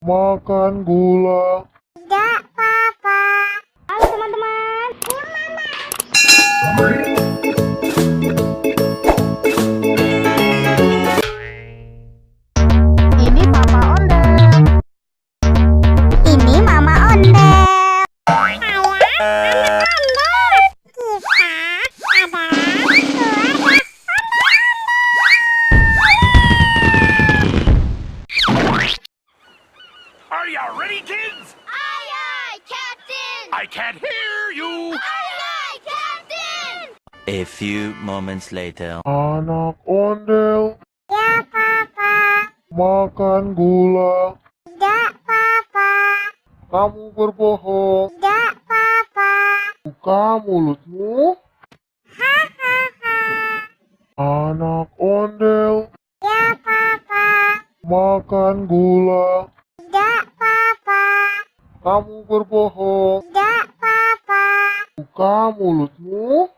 Makan gula. Tidak, Papa. Halo teman-teman. Ya, Mama. Ini Papa Ondel. Ini Mama Ondel. Saya anak Ondel. Kita adalah keluarga Are you ready, kids? Aye, aye, Captain. I can't hear you. Aye, aye, Captain. A few moments later. Anak ondel. Ya, Papa. Makan gula. Tidak, Papa. Kamu berbohong. Tidak, Papa. Buka mulutmu. Hahaha. Anak ondel. Ya, Papa. Makan gula. Tidak, Papa. Kamu berbohong. Tidak, Papa. Buka mulutmu.